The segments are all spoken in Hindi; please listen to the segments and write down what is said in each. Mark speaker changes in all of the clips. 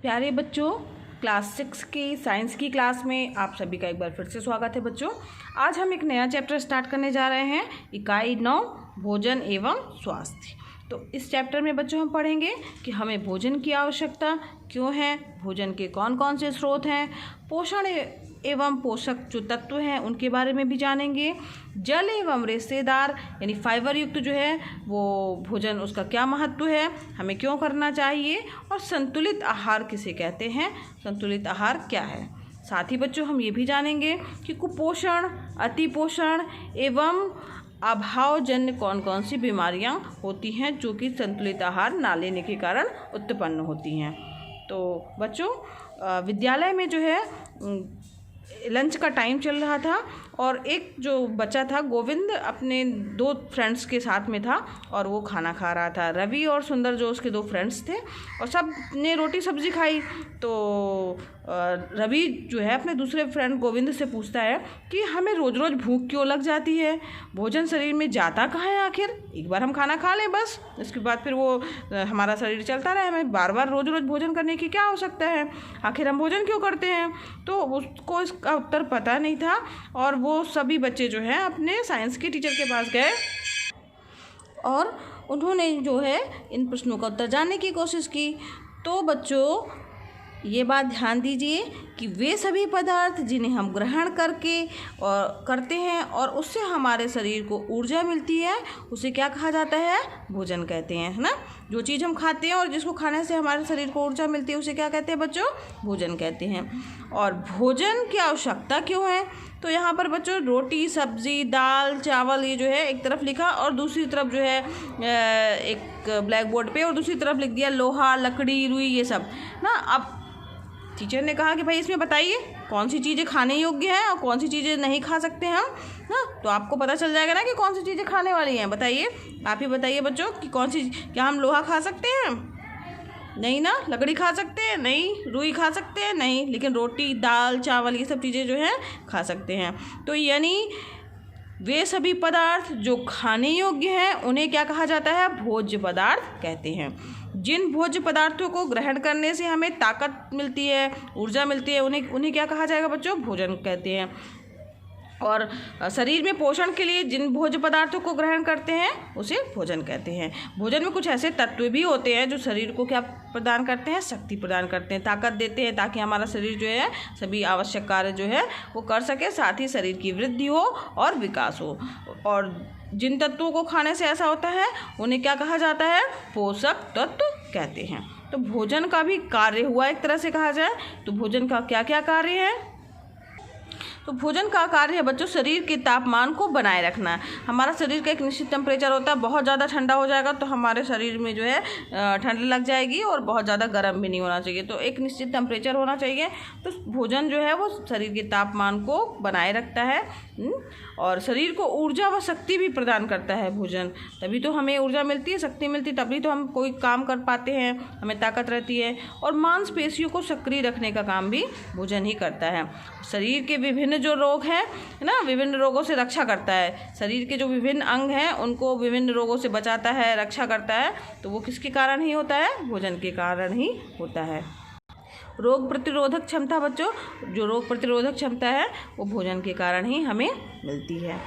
Speaker 1: प्यारे बच्चों, क्लास 6 की साइंस की क्लास में आप सभी का एक बार फिर से स्वागत है। बच्चों, आज हम एक नया चैप्टर स्टार्ट करने जा रहे हैं। इकाई 9 भोजन एवं स्वास्थ्य। तो इस चैप्टर में बच्चों हम पढ़ेंगे कि हमें भोजन की आवश्यकता क्यों है, भोजन के कौन कौन से स्रोत हैं, पोषण एवं पोषक जो तत्व हैं उनके बारे में भी जानेंगे। जल एवं रेशेदार यानी फाइबर युक्त जो है वो भोजन, उसका क्या महत्व है, हमें क्यों करना चाहिए, और संतुलित आहार किसे कहते हैं, संतुलित आहार क्या है। साथ ही बच्चों हम ये भी जानेंगे कि कुपोषण, अतिपोषण एवं अभावजन्य कौन कौन सी बीमारियां होती हैं जो कि संतुलित आहार ना लेने के कारण उत्पन्न होती हैं। तो बच्चों, विद्यालय में जो है लंच का टाइम चल रहा था और एक जो बच्चा था गोविंद अपने 2 फ्रेंड्स के साथ में था और वो खाना खा रहा था। रवि और सुंदर जो उसके 2 फ्रेंड्स थे और सब ने रोटी सब्जी खाई। तो रवि जो है अपने दूसरे फ्रेंड गोविंद से पूछता है कि हमें रोज़ रोज़ भूख क्यों लग जाती है, भोजन शरीर में जाता कहाँ है आखिर, एक बार हम खाना खा लें बस, इसके बाद फिर वो हमारा शरीर चलता रहे, हमें बार बार रोज़ रोज़ भोजन करने की क्या आवश्यकता है, आखिर हम भोजन क्यों करते हैं। तो उसको इसका उत्तर पता नहीं था और वो सभी बच्चे जो हैं अपने साइंस के टीचर के पास गए और उन्होंने जो है इन प्रश्नों का उत्तर जानने की कोशिश की। तो बच्चों, ये बात ध्यान दीजिए कि वे सभी पदार्थ जिन्हें हम ग्रहण करते हैं और उससे हमारे शरीर को ऊर्जा मिलती है उसे क्या कहा जाता है, भोजन कहते हैं, है ना। जो चीज़ हम खाते हैं और जिसको खाने से हमारे शरीर को ऊर्जा मिलती है उसे क्या कहते हैं बच्चों, भोजन कहते हैं। और भोजन की आवश्यकता क्यों है, तो यहाँ पर बच्चों रोटी सब्जी दाल चावल ये जो है एक तरफ लिखा और दूसरी तरफ जो है एक ब्लैक बोर्ड पे और दूसरी तरफ लिख दिया लोहा लकड़ी रुई ये सब ना। अब टीचर ने कहा कि भाई इसमें बताइए कौन सी चीज़ें खाने योग्य हैं और कौन सी चीज़ें नहीं खा सकते हम ना। तो आपको पता चल जाएगा ना कि कौन सी चीज़ें खाने वाली हैं। बताइए, आप ही बताइए बच्चों कि कौन सी, क्या हम लोहा खा सकते हैं, नहीं ना। लकड़ी खा सकते हैं, नहीं। रुई खा सकते हैं, नहीं। लेकिन रोटी दाल चावल ये सब चीज़ें जो हैं खा सकते हैं। तो यानी वे सभी पदार्थ जो खाने योग्य हैं उन्हें क्या कहा जाता है, भोज्य पदार्थ कहते हैं। जिन भोज्य पदार्थों को ग्रहण करने से हमें ताकत मिलती है, ऊर्जा मिलती है, उन्हें क्या कहा जाएगा बच्चों, भोजन कहते हैं। और शरीर में पोषण के लिए जिन भोज्य पदार्थों को ग्रहण करते हैं उसे भोजन कहते हैं। भोजन में कुछ ऐसे तत्व भी होते हैं जो शरीर को क्या प्रदान करते हैं, शक्ति प्रदान करते हैं, ताकत देते हैं, ताकि हमारा शरीर जो है सभी आवश्यक कार्य जो है वो कर सके, साथ ही शरीर की वृद्धि हो और विकास हो। और जिन तत्वों को खाने से ऐसा होता है उन्हें क्या कहा जाता है, पोषक तत्व कहते हैं। तो भोजन का भी कार्य हुआ एक तरह से कहा जाए तो भोजन का क्या क्या कार्य है। तो भोजन का कार्य है बच्चों शरीर के तापमान को बनाए रखना। हमारा शरीर का एक निश्चित टेम्परेचर होता है, बहुत ज़्यादा ठंडा हो जाएगा तो हमारे शरीर में जो है ठंड लग जाएगी और बहुत ज़्यादा गर्म भी नहीं होना चाहिए। तो एक निश्चित टेम्परेचर होना चाहिए। तो भोजन जो है वो शरीर के तापमान को बनाए रखता है और शरीर को ऊर्जा व शक्ति भी प्रदान करता है भोजन। तभी तो हमें ऊर्जा मिलती है, शक्ति मिलती है, तभी तो हम कोई काम कर पाते हैं, हमें ताकत रहती है। और मांसपेशियों को सक्रिय रखने का काम भी भोजन ही करता है। शरीर के विभिन्न जो रोग हैं ना, विभिन्न रोगों से रक्षा करता है। शरीर के जो विभिन्न अंग हैं उनको विभिन्न रोगों से बचाता है, रक्षा करता है। तो वो किसके कारण ही होता है, भोजन के कारण ही होता है। रोग प्रतिरोधक क्षमता बच्चों, जो रोग प्रतिरोधक क्षमता है वो भोजन के कारण ही हमें मिलती है।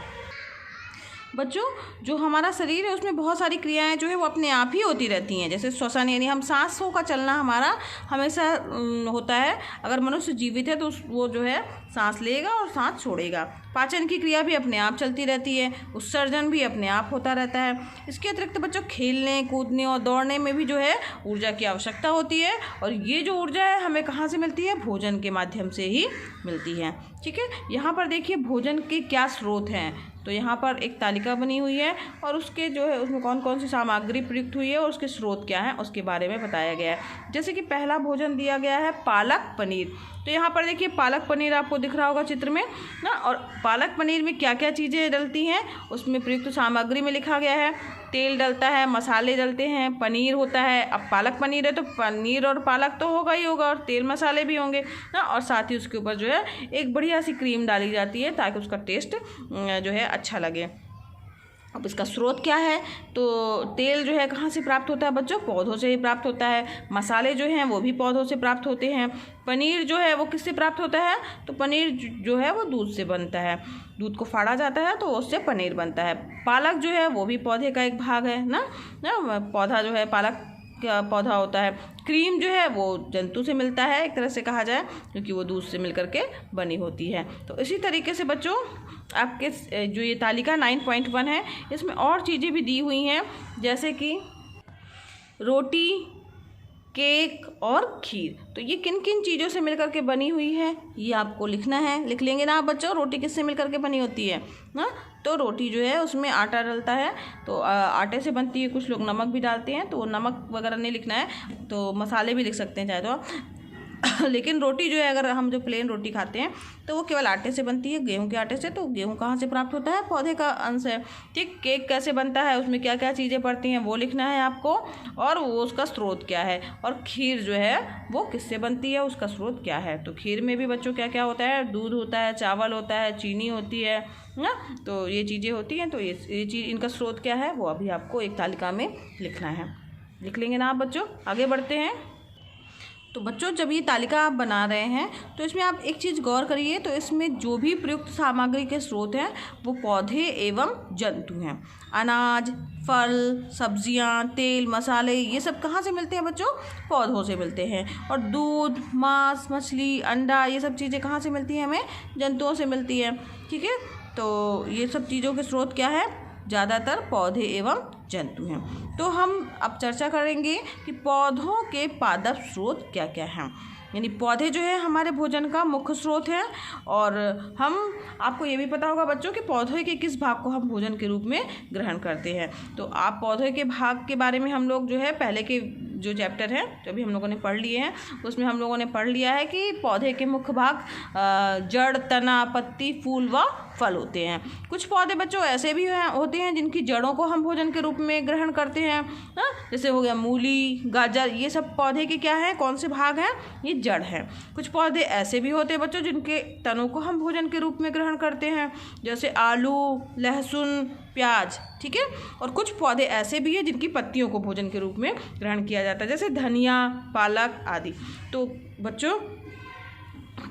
Speaker 1: बच्चों, जो हमारा शरीर है उसमें बहुत सारी क्रियाएं जो है वो अपने आप ही होती रहती हैं। जैसे श्वसन यानी हम सांसों का चलना हमारा हमेशा होता है। अगर मनुष्य जीवित है तो वो जो है सांस लेगा और सांस छोड़ेगा। पाचन की क्रिया भी अपने आप चलती रहती है, उत्सर्जन भी अपने आप होता रहता है। इसके अतिरिक्त बच्चों खेलने कूदने और दौड़ने में भी जो है ऊर्जा की आवश्यकता होती है और ये जो ऊर्जा है हमें कहाँ से मिलती है, भोजन के माध्यम से ही मिलती है। ठीक है, यहाँ पर देखिए भोजन के क्या स्रोत हैं। तो यहाँ पर एक तालिका बनी हुई है और उसके जो है उसमें कौन कौन सी सामग्री प्रयुक्त हुई है और उसके स्रोत क्या हैं उसके बारे में बताया गया है। जैसे कि पहला भोजन दिया गया है पालक पनीर। तो यहाँ पर देखिए पालक पनीर आपको दिख रहा होगा चित्र में ना। और पालक पनीर में क्या क्या चीज़ें डलती हैं उसमें प्रयुक्त सामग्री में लिखा गया है। तेल डलता है, मसाले डलते हैं, पनीर होता है। अब पालक पनीर है तो पनीर और पालक तो होगा ही होगा और तेल मसाले भी होंगे ना। और साथ ही उसके ऊपर जो है एक बढ़िया सी क्रीम डाली जाती है ताकि उसका टेस्ट जो है अच्छा लगे। अब इसका स्रोत क्या है, तो तेल जो है कहाँ से प्राप्त होता है बच्चों, पौधों से ही प्राप्त होता है। मसाले जो हैं वो भी पौधों से प्राप्त होते हैं। पनीर जो है वो किससे प्राप्त होता है, तो पनीर जो है वो दूध से बनता है। दूध को फाड़ा जाता है तो उससे पनीर बनता है। पालक जो है वो भी पौधे का एक भाग है ना, पौधा जो है पालक का पौधा होता है। क्रीम जो है वो जंतु से मिलता है एक तरह से कहा जाए, क्योंकि वो दूध से मिलकर के बनी होती है। तो इसी तरीके से बच्चों आपके जो ये तालिका 9.1 है इसमें और चीज़ें भी दी हुई हैं, जैसे कि रोटी, केक और खीर। तो ये किन किन चीज़ों से मिलकर के बनी हुई है ये आपको लिखना है। लिख लेंगे ना आप बच्चों, रोटी किससे मिलकर के बनी होती है ना, तो रोटी जो है उसमें आटा डलता है, तो आटे से बनती है। कुछ लोग नमक भी डालते हैं, तो नमक वगैरह नहीं लिखना है, तो मसाले भी लिख सकते हैं चाहे तो लेकिन रोटी जो है, अगर हम जो प्लेन रोटी खाते हैं तो वो केवल आटे से बनती है, गेहूं के आटे से। तो गेहूं कहाँ से प्राप्त होता है, पौधे का अंश है। ठीक, केक कैसे बनता है, उसमें क्या क्या चीज़ें पड़ती हैं वो लिखना है आपको, और वो उसका स्रोत क्या है। और खीर जो है वो किससे बनती है, उसका स्रोत क्या है। तो खीर में भी बच्चों क्या क्या होता है, दूध होता है, चावल होता है, चीनी होती है ना, तो ये चीज़ें होती हैं। तो ये चीज़, इनका स्रोत क्या है वो अभी आपको एक तालिका में लिखना है। लिख लेंगे ना आप बच्चों, आगे बढ़ते हैं। तो बच्चों जब ये तालिका आप बना रहे हैं तो इसमें आप एक चीज़ गौर करिए, तो इसमें जो भी प्रयुक्त सामग्री के स्रोत हैं वो पौधे एवं जंतु हैं। अनाज, फल, सब्जियां, तेल, मसाले, ये सब कहाँ से मिलते हैं बच्चों, पौधों से मिलते हैं। और दूध, मांस, मछली, अंडा, ये सब चीज़ें कहाँ से मिलती हैं, हमें जंतुओं से मिलती हैं। ठीक है, तो ये सब चीज़ों के स्रोत क्या है, ज़्यादातर पौधे एवं जंतु हैं। तो हम अब चर्चा करेंगे कि पौधों के पादप स्रोत क्या क्या हैं। यानी पौधे जो है हमारे भोजन का मुख्य स्रोत है। और हम, आपको ये भी पता होगा बच्चों कि पौधे के किस भाग को हम भोजन के रूप में ग्रहण करते हैं। तो आप पौधे के भाग के बारे में हम लोग जो है पहले के जो चैप्टर हैं जो भी हम लोगों ने पढ़ लिए हैं उसमें हम लोगों ने पढ़ लिया है कि पौधे के मुख्य भाग जड़, तना, पत्ती, फूल व फल होते हैं। कुछ पौधे बच्चों ऐसे भी होते हैं जिनकी जड़ों को हम भोजन के रूप में ग्रहण करते हैं, जैसे हो गया मूली, गाजर, ये सब पौधे के क्या हैं, कौन से भाग हैं, ये जड़ है। कुछ पौधे ऐसे भी होते हैं बच्चों जिनके तनों को हम भोजन के रूप में ग्रहण करते हैं, जैसे आलू, लहसुन, प्याज। ठीक है, और कुछ पौधे ऐसे भी हैं जिनकी पत्तियों को भोजन के रूप में ग्रहण किया जाता है, जैसे धनिया, पालक आदि। तो बच्चों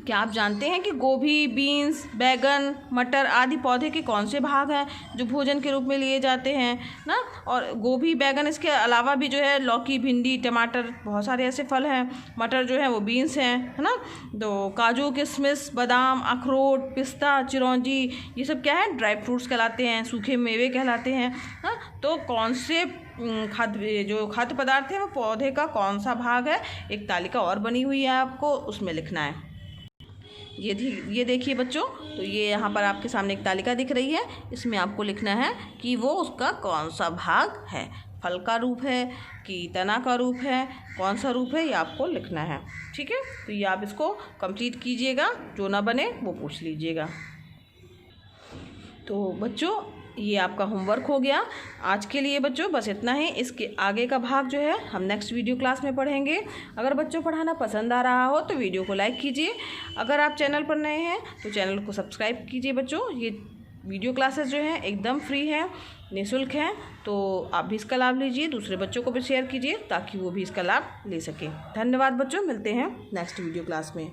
Speaker 1: क्या आप जानते हैं कि गोभी, बीन्स, बैगन, मटर आदि पौधे के कौन से भाग हैं जो भोजन के रूप में लिए जाते हैं ना। और गोभी, बैगन, इसके अलावा भी जो है लौकी, भिंडी, टमाटर, बहुत सारे ऐसे फल हैं। मटर जो है वो बीन्स हैं, है ना। तो काजू, किशमिश, बादाम, अखरोट, पिस्ता, चिरौंजी, ये सब क्या है, ड्राई फ्रूट्स कहलाते हैं, सूखे मेवे कहलाते हैं ना। तो कौन से खाद्य पदार्थ है वो पौधे का कौन सा भाग है, एक तालिका और बनी हुई है, आपको उसमें लिखना है। ये देखिए बच्चों, तो ये यहाँ पर आपके सामने एक तालिका दिख रही है, इसमें आपको लिखना है कि वो उसका कौन सा भाग है, फल का रूप है कि तना का रूप है, कौन सा रूप है, ये आपको लिखना है। ठीक है, तो ये आप इसको कंप्लीट कीजिएगा, जो ना बने वो पूछ लीजिएगा। तो बच्चों ये आपका होमवर्क हो गया आज के लिए बच्चों, बस इतना ही। इसके आगे का भाग जो है हम नेक्स्ट वीडियो क्लास में पढ़ेंगे। अगर बच्चों पढ़ाना पसंद आ रहा हो तो वीडियो को लाइक कीजिए। अगर आप चैनल पर नए हैं तो चैनल को सब्सक्राइब कीजिए बच्चों। ये वीडियो क्लासेस जो हैं एकदम फ्री है, निःशुल्क हैं, तो आप भी इसका लाभ लीजिए, दूसरे बच्चों को भी शेयर कीजिए ताकि वो भी इसका लाभ ले सकें। धन्यवाद बच्चों, मिलते हैं नेक्स्ट वीडियो क्लास में।